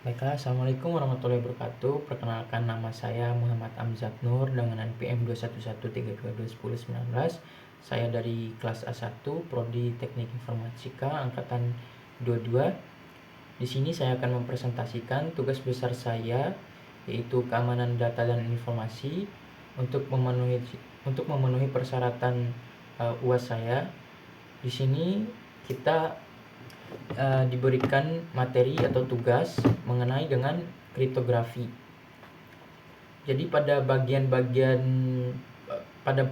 Baiklah, Assalamualaikum warahmatullahi wabarakatuh. Perkenalkan, nama saya Muhammad Amzad Nur dengan NPM 211321019. Saya dari kelas A1 Prodi Teknik Informatika angkatan 22. Di sini saya akan mempresentasikan tugas besar saya, yaitu keamanan data dan informasi untuk memenuhi persyaratan UAS saya. Di sini kita diberikan materi atau tugas mengenai dengan kriptografi. Jadi pada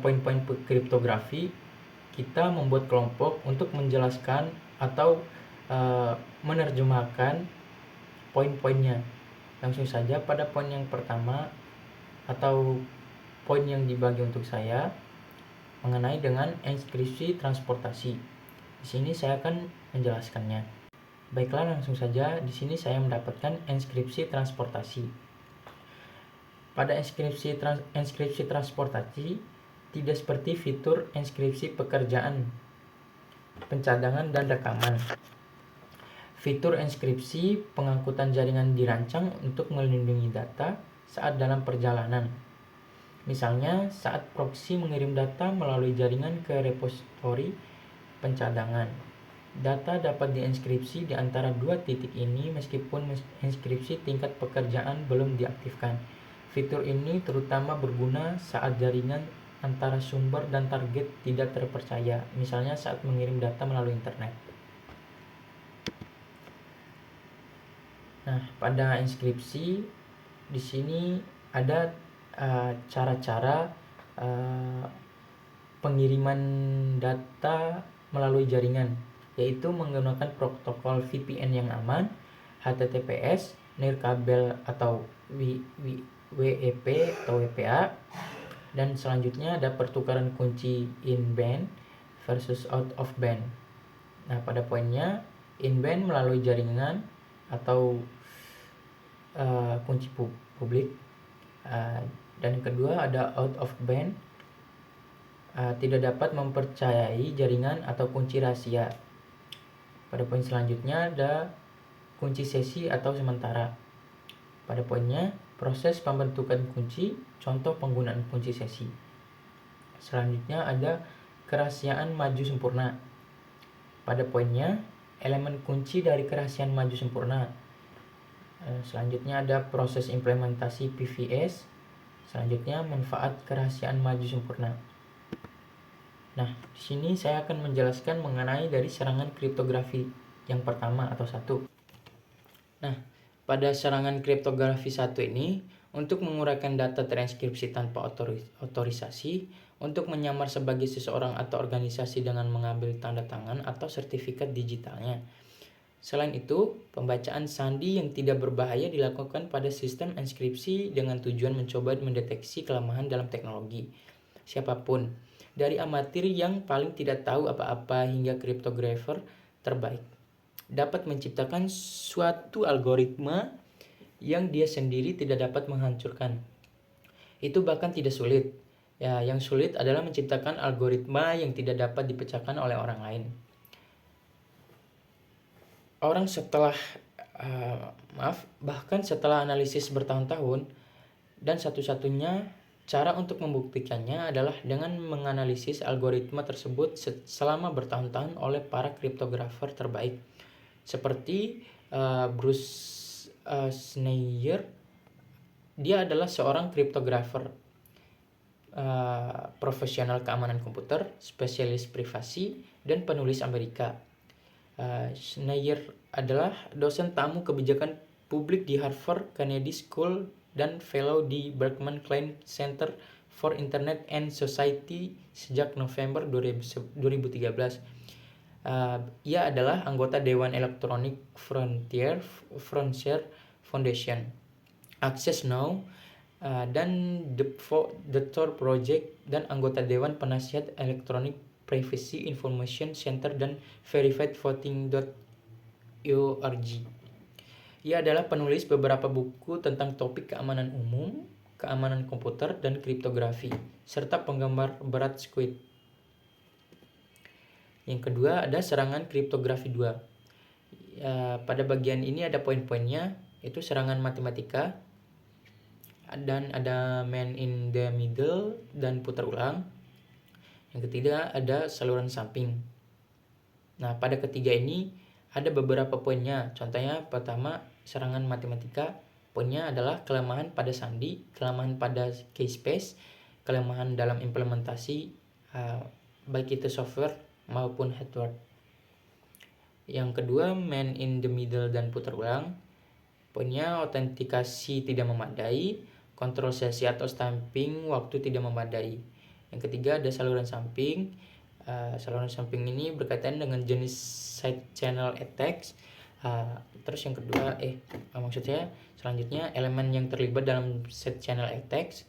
poin-poin kriptografi kita membuat kelompok untuk menjelaskan atau menerjemahkan poin-poinnya. Langsung saja pada poin yang pertama atau poin yang dibagi untuk saya mengenai dengan inskripsi transportasi. Di sini saya akan menjelaskannya. Baiklah, langsung saja. Di sini saya mendapatkan inskripsi transportasi. Pada inskripsi transportasi tidak seperti fitur inskripsi pekerjaan, pencadangan, dan rekaman. Fitur inskripsi pengangkutan jaringan dirancang untuk melindungi data saat dalam perjalanan. Misalnya, saat proksi mengirim data melalui jaringan ke repositori pencadangan. Data dapat diinskripsi di antara dua titik ini meskipun inskripsi tingkat pekerjaan belum diaktifkan. Fitur ini terutama berguna saat jaringan antara sumber dan target tidak terpercaya, misalnya saat mengirim data melalui internet. Nah, pada inskripsi di sini ada cara-cara pengiriman data melalui jaringan, yaitu menggunakan protokol VPN yang aman, HTTPS, nirkabel atau WEP atau WPA, dan selanjutnya ada pertukaran kunci in band versus out of band. Nah, pada poinnya in band melalui jaringan atau kunci publik, dan kedua ada out of band, tidak dapat mempercayai jaringan atau kunci rahasia. Pada poin selanjutnya ada kunci sesi atau sementara. Pada poinnya proses pembentukan kunci, contoh penggunaan kunci sesi. Selanjutnya ada kerahasiaan maju sempurna. Pada poinnya elemen kunci dari kerahasiaan maju sempurna. Selanjutnya ada proses implementasi PVS. Selanjutnya manfaat kerahasiaan maju sempurna. Nah, di sini saya akan menjelaskan mengenai dari serangan kriptografi yang pertama atau satu. Nah, pada serangan kriptografi satu ini, untuk menguraikan data transkripsi tanpa otorisasi, untuk menyamar sebagai seseorang atau organisasi dengan mengambil tanda tangan atau sertifikat digitalnya. Selain itu, pembacaan sandi yang tidak berbahaya dilakukan pada sistem inskripsi dengan tujuan mencoba mendeteksi kelemahan dalam teknologi. Siapapun, dari amatir yang paling tidak tahu apa-apa hingga kriptografer terbaik, dapat menciptakan suatu algoritma yang dia sendiri tidak dapat menghancurkan. Itu bahkan tidak sulit. Ya, yang sulit adalah menciptakan algoritma yang tidak dapat dipecahkan oleh orang lain. Bahkan setelah analisis bertahun-tahun, dan satu-satunya cara untuk membuktikannya adalah dengan menganalisis algoritma tersebut selama bertahun-tahun oleh para kriptografer terbaik, seperti Bruce Schneier. Dia adalah seorang kriptografer profesional keamanan komputer, spesialis privasi, dan penulis Amerika. Schneier adalah dosen tamu kebijakan publik di Harvard Kennedy School dan fellow di Berkman Klein Center for Internet and Society sejak November 2013. Ia adalah anggota Dewan Electronic Frontier Foundation, Access Now, dan The Tor Project, dan anggota Dewan Penasihat Electronic Privacy Information Center dan verifiedvoting.org. Ia adalah penulis beberapa buku tentang topik keamanan umum, keamanan komputer, dan kriptografi, serta penggemar berat Squid. Yang kedua ada serangan kriptografi 2. Pada bagian ini ada poin-poinnya. itu serangan matematika, dan ada man in the middle dan putar ulang. Yang ketiga ada saluran samping. Nah, pada ketiga ini ada beberapa poinnya. Contohnya pertama, serangan matematika. Poinnya adalah kelemahan pada sandi, kelemahan pada key space, kelemahan dalam implementasi baik itu software maupun hardware. Yang kedua, man in the middle dan putar ulang. Poinnya autentikasi tidak memadai, kontrol sesi atau stamping waktu tidak memadai. Yang ketiga ada saluran samping. Saluran samping ini berkaitan dengan jenis side channel attacks. Terus yang kedua, maksud saya selanjutnya elemen yang terlibat dalam side channel attacks.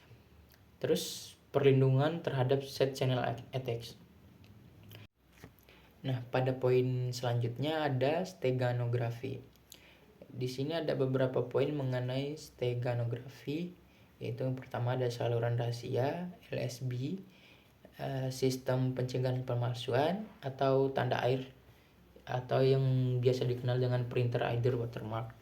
Terus perlindungan terhadap side channel attacks. Nah, pada poin selanjutnya ada steganografi. Di sini ada beberapa poin mengenai steganografi, yaitu yang pertama ada saluran rahasia LSB, sistem pencegahan pemalsuan atau tanda air atau yang biasa dikenal dengan printer either watermark.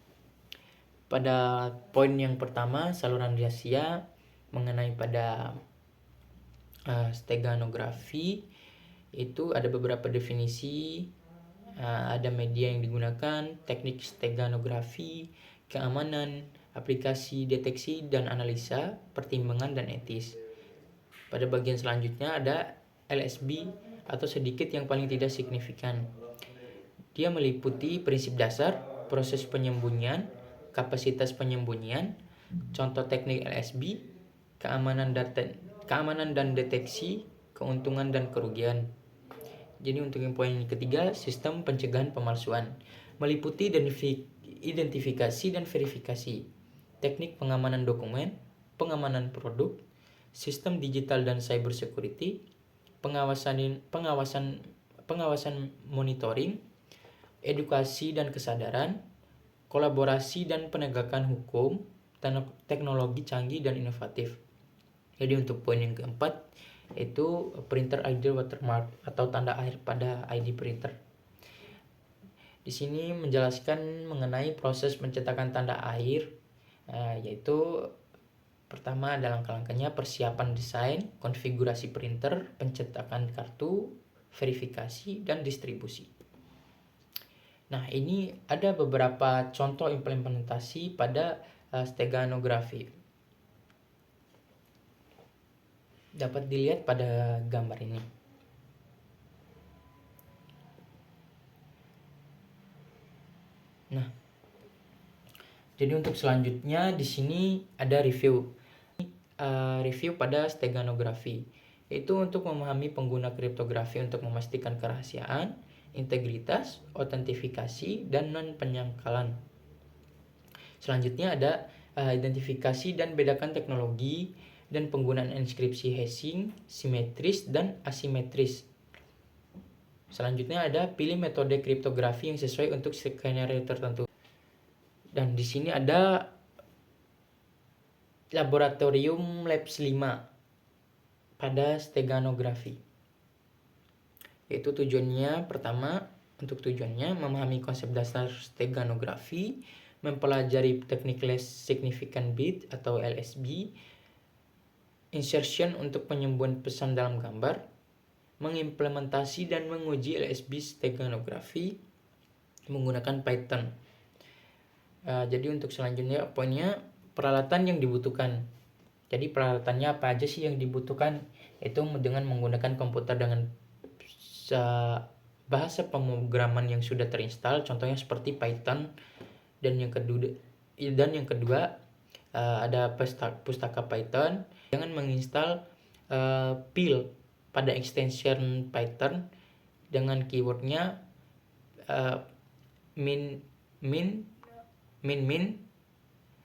Pada poin yang pertama saluran rahasia mengenai pada steganografi itu ada beberapa definisi. Ada media yang digunakan, teknik steganografi, keamanan, aplikasi deteksi dan analisa, pertimbangan dan etis. Pada bagian selanjutnya ada LSB atau sedikit yang paling tidak signifikan. Dia meliputi prinsip dasar, proses penyembunyian, kapasitas penyembunyian, contoh teknik LSB, keamanan dan deteksi, keuntungan dan kerugian. Jadi untuk yang poin ketiga, sistem pencegahan pemalsuan meliputi identifikasi dan verifikasi, teknik pengamanan dokumen, pengamanan produk, sistem digital dan cyber security, pengawasan monitoring, edukasi dan kesadaran, kolaborasi dan penegakan hukum, teknologi canggih dan inovatif. Jadi untuk poin yang keempat itu printer ID watermark atau tanda air pada ID printer. Di sini menjelaskan mengenai proses pencetakan tanda air, yaitu pertama ada langkah-langkahnya persiapan desain, konfigurasi printer, pencetakan kartu, verifikasi, dan distribusi. Nah, ini ada beberapa contoh implementasi pada steganografi. Dapat dilihat pada gambar ini. Nah, jadi untuk selanjutnya di sini ada review pada steganografi. Itu untuk memahami pengguna kriptografi untuk memastikan kerahasiaan, integritas, autentifikasi, dan non-penyangkalan. Selanjutnya ada identifikasi dan bedakan teknologi dan penggunaan inskripsi hashing, simetris dan asimetris. Selanjutnya ada pilih metode kriptografi yang sesuai untuk skenario tertentu. Dan di sini ada laboratorium labs 5 pada steganografi. Yaitu tujuannya pertama, untuk tujuannya memahami konsep dasar steganografi, mempelajari teknik less significant bit atau LSB, insertion untuk penyembuhan pesan dalam gambar, mengimplementasi dan menguji LSB steganografi menggunakan Python. Jadi untuk selanjutnya poinnya peralatan yang dibutuhkan. Jadi peralatannya apa aja sih yang dibutuhkan? Itu dengan menggunakan komputer dengan bahasa pemrograman yang sudah terinstall, contohnya seperti Python. Dan yang kedua ada pustaka Python. Jangan menginstal pil pada extension Python dengan keywordnya min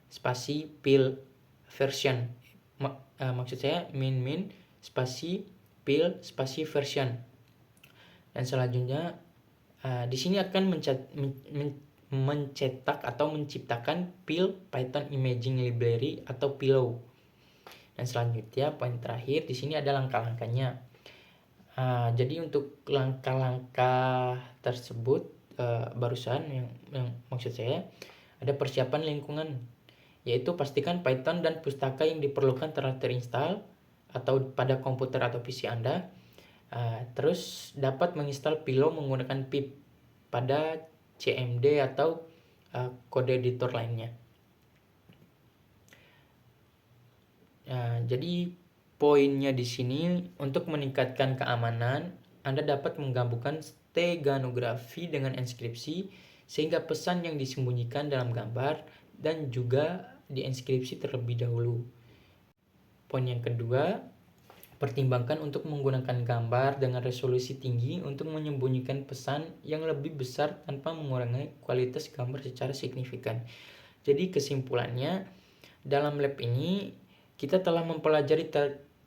spasi pil version. Maksud saya min spasi pil spasi version. Dan selanjutnya di sini akan mencetak atau menciptakan pil Python Imaging Library atau PILO. Dan selanjutnya poin terakhir di sini ada langkah-langkahnya. Jadi untuk langkah-langkah tersebut barusan yang maksud saya Ada persiapan lingkungan, yaitu pastikan Python dan pustaka yang diperlukan telah terinstall atau pada komputer atau PC Anda. Terus dapat menginstal Pillow menggunakan pip pada CMD atau kode editor lainnya. Jadi poinnya di sini, untuk meningkatkan keamanan, Anda dapat menggabungkan steganografi dengan enskripsi sehingga pesan yang disembunyikan dalam gambar dan juga dienskripsi terlebih dahulu. Poin yang kedua, pertimbangkan untuk menggunakan gambar dengan resolusi tinggi untuk menyembunyikan pesan yang lebih besar tanpa mengurangi kualitas gambar secara signifikan. Jadi kesimpulannya, dalam lab ini kita telah mempelajari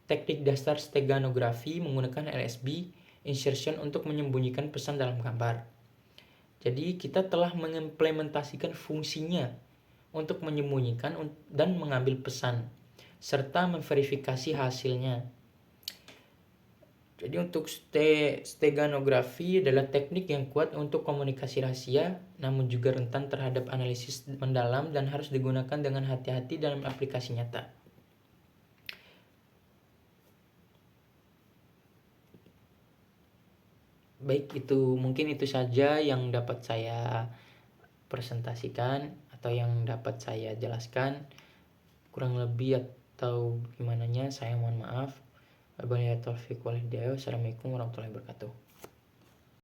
teknik dasar steganografi menggunakan LSB insertion untuk menyembunyikan pesan dalam gambar. Jadi kita telah mengimplementasikan fungsinya untuk menyembunyikan dan mengambil pesan serta memverifikasi hasilnya. Jadi untuk steganografi adalah teknik yang kuat untuk komunikasi rahasia, namun juga rentan terhadap analisis mendalam dan harus digunakan dengan hati-hati dalam aplikasi nyata. Baik, mungkin itu saja yang dapat saya presentasikan atau yang dapat saya jelaskan. Kurang lebih atau gimananya saya mohon maaf. Wabillahi taufiq wal hidayah. Wassalamualaikum warahmatullahi wabarakatuh.